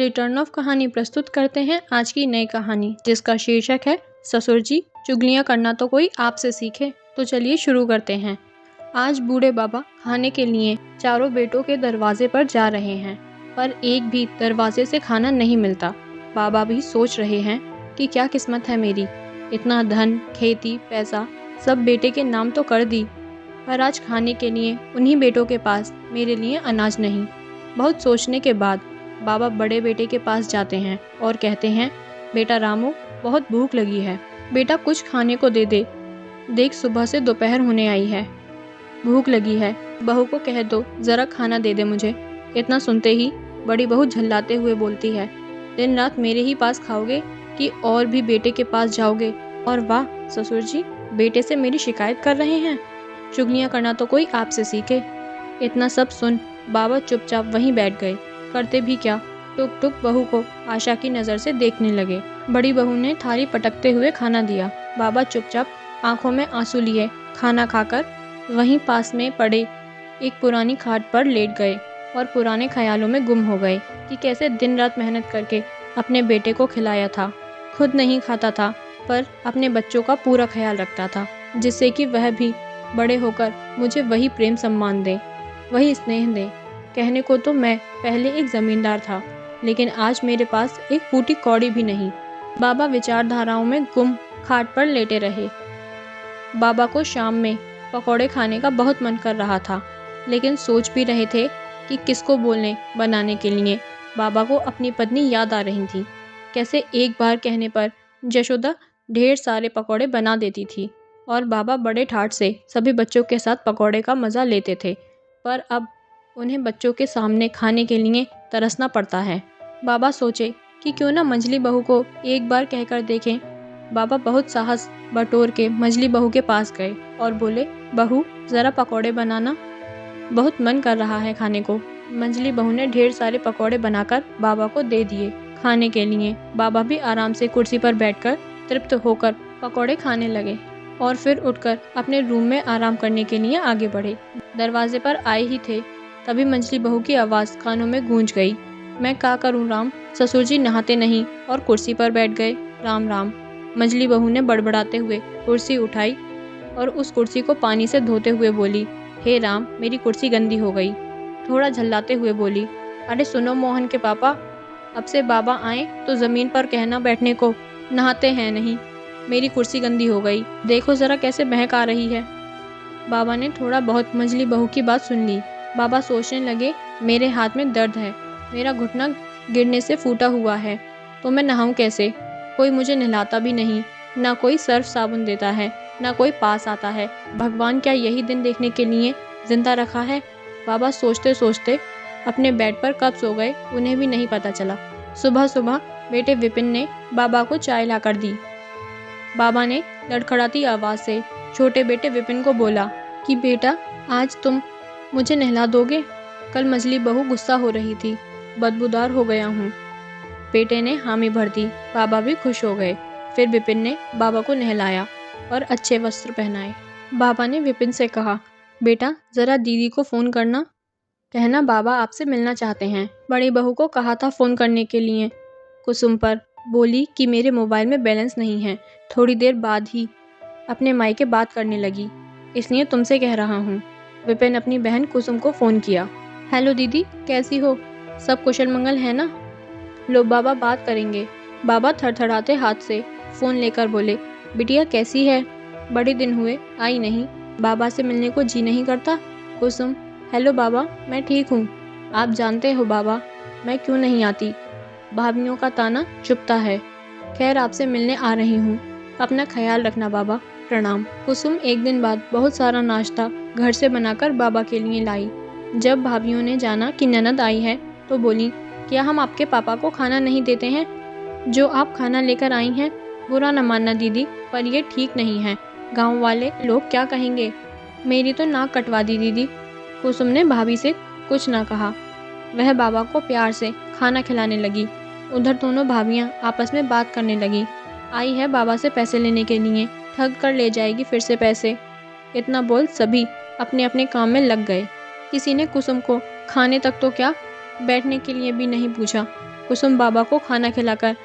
Return of कहानी प्रस्तुत करते हैं आज की नई कहानी, जिसका शीर्षक है ससुर जी चुगलियां करना तो कोई आपसे सीखे। तो चलिए शुरू करते हैं। आज बूढ़े बाबा खाने के लिए चारों बेटों के दरवाजे पर जा रहे हैं, पर एक भी दरवाजे से खाना नहीं मिलता। बाबा भी सोच रहे हैं कि क्या किस्मत है मेरी, इतना धन, खेती, पैसा सब बेटे के नाम तो कर दी, पर आज खाने के लिए उन्हीं बेटों के पास मेरे लिए अनाज नहीं। बहुत सोचने के बाद बाबा बड़े बेटे के पास जाते हैं और कहते हैं, बेटा रामू, बहुत भूख लगी है, बेटा कुछ खाने को दे दे। देख सुबह से दोपहर होने आई है, भूख लगी है, बहू को कह दो ज़रा खाना दे दे मुझे। इतना सुनते ही बड़ी बहू झल्लाते हुए बोलती है, दिन रात मेरे ही पास खाओगे कि और भी बेटे के पास जाओगे? और वाह ससुर जी, बेटे से मेरी शिकायत कर रहे हैं, चुगलियाँ करना तो कोई आपसे सीखे। इतना सब सुन बाबा चुपचाप वहीं बैठ गए। करते भी क्या, टुक टुक बहू को आशा की नज़र से देखने लगे। बड़ी बहू ने थाली पटकते हुए खाना दिया। बाबा चुपचाप आंखों में आंसू लिए खाना खाकर वहीं पास में पड़े एक पुरानी खाट पर लेट गए और पुराने ख्यालों में गुम हो गए कि कैसे दिन रात मेहनत करके अपने बेटे को खिलाया था। खुद नहीं खाता था, पर अपने बच्चों का पूरा ख्याल रखता था, जिससे कि वह भी बड़े होकर मुझे वही प्रेम सम्मान दे, वही स्नेह दे। कहने को तो मैं पहले एक ज़मींदार था, लेकिन आज मेरे पास एक फूटी कौड़ी भी नहीं। बाबा विचारधाराओं में गुम खाट पर लेटे रहे। बाबा को शाम में पकौड़े खाने का बहुत मन कर रहा था, लेकिन सोच भी रहे थे कि किसको बोलने बनाने के लिए। बाबा को अपनी पत्नी याद आ रही थी, कैसे एक बार कहने पर यशोदा ढेर सारे पकौड़े बना देती थी और बाबा बड़े ठाठ से सभी बच्चों के साथ पकौड़े का मज़ा लेते थे, पर अब उन्हें बच्चों के सामने खाने के लिए तरसना पड़ता है। बाबा सोचे कि क्यों ना मंझली बहू को एक बार कहकर देखें। बाबा बहुत साहस बटोर के मंझली बहू के पास गए और बोले, बहू ज़रा पकौड़े बनाना, बहुत मन कर रहा है खाने को। मंझली बहू ने ढेर सारे पकौड़े बनाकर बाबा को दे दिए खाने के लिए। बाबा भी आराम से कुर्सी पर बैठकर तृप्त होकर पकौड़े खाने लगे और फिर उठकर अपने रूम में आराम करने के लिए आगे बढ़े। दरवाजे पर आए ही थे, तभी मंझली बहू की आवाज़ कानों में गूंज गई, मैं क्या करूं राम, ससुर जी नहाते नहीं और कुर्सी पर बैठ गए, राम राम। मंझली बहू ने बड़बड़ाते हुए कुर्सी उठाई और उस कुर्सी को पानी से धोते हुए बोली, हे राम, मेरी कुर्सी गंदी हो गई। थोड़ा झल्लाते हुए बोली, अरे सुनो मोहन के पापा, अब से बाबा आए तो ज़मीन पर कहना बैठने को, नहाते हैं नहीं, मेरी कुर्सी गंदी हो गई, देखो ज़रा कैसे महक आ रही है। बाबा ने थोड़ा बहुत मंझली बहू की बात सुन ली। बाबा सोचने लगे, मेरे हाथ में दर्द है, मेरा घुटना गिरने से फूटा हुआ है, तो मैं नहाऊं कैसे? कोई मुझे नहलाता भी नहीं, ना कोई सर्फ साबुन देता है, ना कोई पास आता है। भगवान क्या यही दिन देखने के लिए जिंदा रखा है? बाबा सोचते सोचते अपने बेड पर कब सो गए उन्हें भी नहीं पता चला। सुबह सुबह बेटे विपिन ने बाबा को चाय लाकर दी। बाबा ने लड़खड़ाती आवाज़ से छोटे बेटे विपिन को बोला कि बेटा आज तुम मुझे नहला दोगे? कल मंझली बहू गुस्सा हो रही थी, बदबूदार हो गया हूँ। बेटे ने हामी भर दी। बाबा भी खुश हो गए। फिर विपिन ने बाबा को नहलाया और अच्छे वस्त्र पहनाए। बाबा ने विपिन से कहा, बेटा ज़रा दीदी को फ़ोन करना, कहना बाबा आपसे मिलना चाहते हैं। बड़ी बहू को कहा था फ़ोन करने के लिए, कुसुम पर बोली कि मेरे मोबाइल में बैलेंस नहीं है। थोड़ी देर बाद ही अपने मायके बात करने लगी, इसलिए तुमसे कह रहा हूँ। विपिन अपनी बहन कुसुम को फ़ोन किया। हेलो दीदी, कैसी हो? सब कुशल मंगल है ना? लो बाबा बात करेंगे। बाबा थरथराते हाथ से फ़ोन लेकर बोले, बिटिया कैसी है? बड़े दिन हुए आई नहीं, बाबा से मिलने को जी नहीं करता? कुसुम, हेलो बाबा, मैं ठीक हूँ। आप जानते हो बाबा, मैं क्यों नहीं आती, भाभीियों का ताना चुभता है। खैर आपसे मिलने आ रही हूँ, अपना ख्याल रखना बाबा, प्रणाम। कुसुम एक दिन बाद बहुत सारा नाश्ता घर से बनाकर बाबा के लिए लाई। जब भाभीियों ने जाना कि ननद आई है तो बोली, क्या हम आपके पापा को खाना नहीं देते हैं? जो आप खाना लेकर आई हैं, बुरा न मानना दीदी, पर ये ठीक नहीं है, गांव वाले लोग क्या कहेंगे? मेरी तो नाक कटवा दी दीदी। कुसुम ने भाभी से कुछ ना कहा। वह बाबा को प्यार से खाना खिलाने लगी। उधर दोनों भाभियां आपस में बात करने लगी। आई है बाबा से पैसे लेने के लिए, ठग कर ले जाएगी फिर से पैसे। इतना बोल सभी अपने अपने काम में लग गए। किसी ने कुसुम को खाने तक तो क्या, बैठने के लिए भी नहीं पूछा। कुसुम बाबा को खाना खिलाकर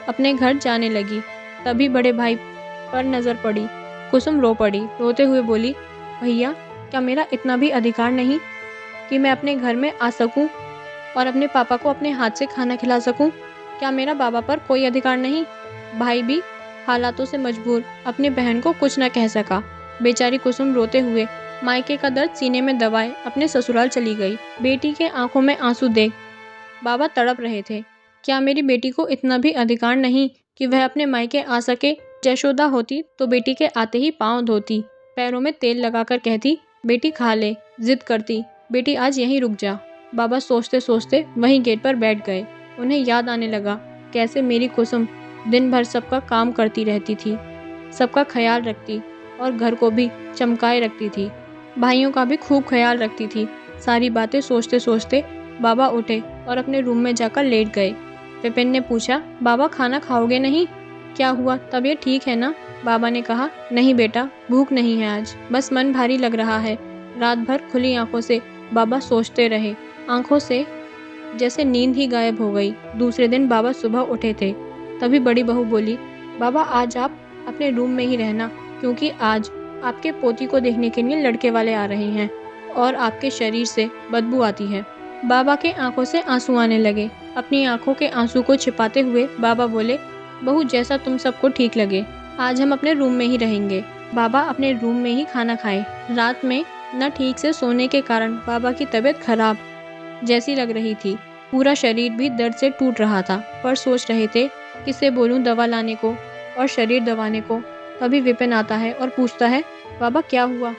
अपने घर जाने लगी। तभी बड़े भाई पर नज़र पड़ी। कुसुम रो पड़ी। रोते हुए बोली, भैया, क्या मेरा इतना भी अधिकार नहीं कि मैं अपने घर में आ सकूं और अपने पापा को अपने हाथ से खाना खिला सकूं? क्या मेरा बाबा पर कोई अधिकार नहीं? भाई भी हालातों से मजबूर अपनी बहन को कुछ न कह सका। बेचारी कुसुम रोते हुए मायके का दर्द सीने में दबाए अपने ससुराल चली गई। बेटी के आंखों में आंसू देख बाबा तड़प रहे थे। क्या मेरी बेटी को इतना भी अधिकार नहीं कि वह अपने मायके आ सके? यशोदा होती तो बेटी के आते ही पाँव धोती, पैरों में तेल लगाकर कहती, बेटी खा ले। जिद करती, बेटी आज यहीं रुक जा। बाबा सोचते सोचते वहीं गेट पर बैठ गए। उन्हें याद आने लगा, कैसे मेरी कुसुम दिन भर सबका काम करती रहती थी, सबका ख्याल रखती और घर को भी चमकाए रखती थी, भाइयों का भी खूब ख्याल रखती थी। सारी बातें सोचते सोचते बाबा उठे और अपने रूम में जाकर लेट गए। विपिन ने पूछा, बाबा खाना खाओगे नहीं? क्या हुआ, तबीयत ठीक है ना? बाबा ने कहा, नहीं बेटा, भूख नहीं है आज, बस मन भारी लग रहा है। रात भर खुली आंखों से बाबा सोचते रहे। आंखों से जैसे नींद ही गायब हो गई। दूसरे दिन बाबा सुबह उठे थे। तभी बड़ी बहू बोली, बाबा आज आप अपने रूम में ही रहना, क्योंकि आज आपके पोती को देखने के लिए लड़के वाले आ रहे हैं और आपके शरीर से बदबू आती है। बाबा के आंखों से आंसू आने लगे। अपनी आंखों के आंसू को छिपाते हुए बाबा बोले, बहू जैसा तुम सबको ठीक लगे, आज हम अपने रूम में ही रहेंगे। बाबा अपने रूम में ही खाना खाए। रात में न ठीक से सोने के कारण बाबा की तबीयत खराब जैसी लग रही थी। पूरा शरीर भी दर्द से टूट रहा था, पर सोच रहे थे किससे बोलूं दवा लाने को और शरीर दबाने को। तभी विपिन आता है और पूछता है, बाबा क्या हुआ?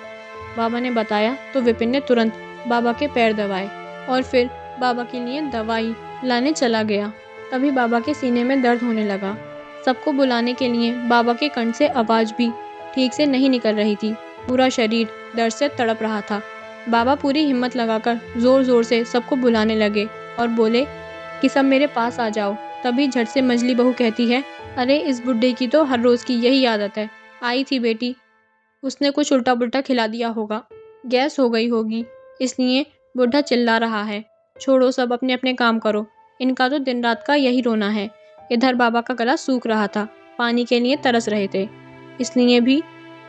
बाबा ने बताया तो विपिन ने तुरंत बाबा के पैर दबाए और फिर बाबा के लिए दवाई लाने चला गया। तभी बाबा के सीने में दर्द होने लगा। सबको बुलाने के लिए बाबा के कंठ से आवाज़ भी ठीक से नहीं निकल रही थी। पूरा शरीर दर्द से तड़प रहा था। बाबा पूरी हिम्मत लगाकर जोर जोर से सबको बुलाने लगे और बोले कि सब मेरे पास आ जाओ। तभी झट से मझली बहू कहती है, अरे इस बुड्ढे की तो हर रोज़ की यही आदत है। आई थी बेटी, उसने कुछ उल्टा पुल्टा खिला दिया होगा, गैस हो गई होगी, इसलिए बुढ़ा चिल्ला रहा है। छोड़ो, सब अपने अपने काम करो, इनका तो दिन रात का यही रोना है। इधर बाबा का गला सूख रहा था, पानी के लिए तरस रहे थे, इसलिए भी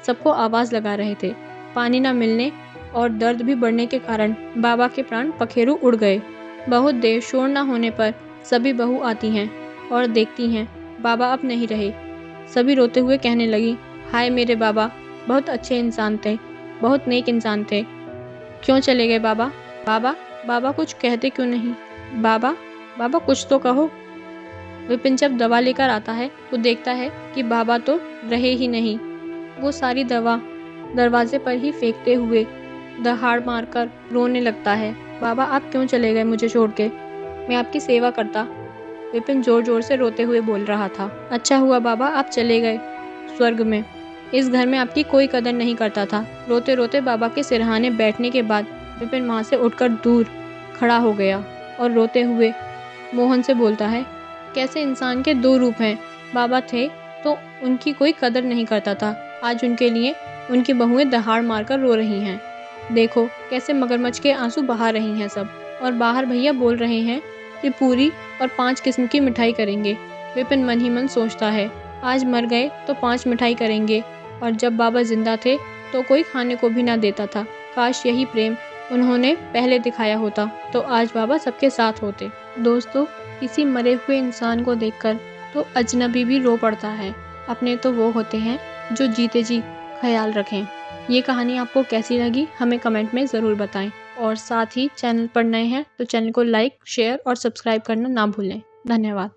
सबको आवाज़ लगा रहे थे। पानी न मिलने और दर्द भी बढ़ने के कारण बाबा के प्राण पखेरु उड़ गए। बहुत देर शोर न होने पर सभी बहू आती हैं और देखती हैं बाबा अब नहीं रहे। सभी रोते हुए कहने लगी, हाय मेरे बाबा, बहुत अच्छे इंसान थे, बहुत नेक इंसान थे, क्यों चले गए बाबा? बाबा बाबा कुछ कहते क्यों नहीं? बाबा बाबा कुछ तो कहो। विपिन जब दवा लेकर आता है तो देखता है कि बाबा तो रहे ही नहीं। वो सारी दवा दरवाजे पर ही फेंकते हुए दहाड़ मारकर रोने लगता है। बाबा आप क्यों चले गए मुझे छोड़ के? मैं आपकी सेवा करता। विपिन जोर जोर से रोते हुए बोल रहा था। अच्छा हुआ बाबा आप चले गए स्वर्ग में, इस घर में आपकी कोई कदर नहीं करता था। रोते रोते बाबा के सिरहाने बैठने के बाद विपिन वहाँ से उठकर दूर खड़ा हो गया और रोते हुए मोहन से बोलता है, कैसे इंसान के दो रूप हैं। बाबा थे तो उनकी कोई कदर नहीं करता था, आज उनके लिए उनकी बहुएं दहाड़ मारकर रो रही हैं। देखो कैसे मगरमच्छ के आंसू बहा रही हैं सब। और बाहर भैया बोल रहे हैं कि पूरी और 5 किस्म की मिठाई करेंगे। विपिन मन ही मन सोचता है, आज मर गए तो 5 मिठाई करेंगे, और जब बाबा जिंदा थे तो कोई खाने को भी ना देता था। काश यही प्रेम उन्होंने पहले दिखाया होता तो आज बाबा सबके साथ होते। दोस्तों, किसी मरे हुए इंसान को देखकर तो अजनबी भी रो पड़ता है, अपने तो वो होते हैं जो जीते जी ख्याल रखें। ये कहानी आपको कैसी लगी हमें कमेंट में ज़रूर बताएं, और साथ ही चैनल पर नए हैं तो चैनल को लाइक, शेयर और सब्सक्राइब करना ना भूलें। धन्यवाद।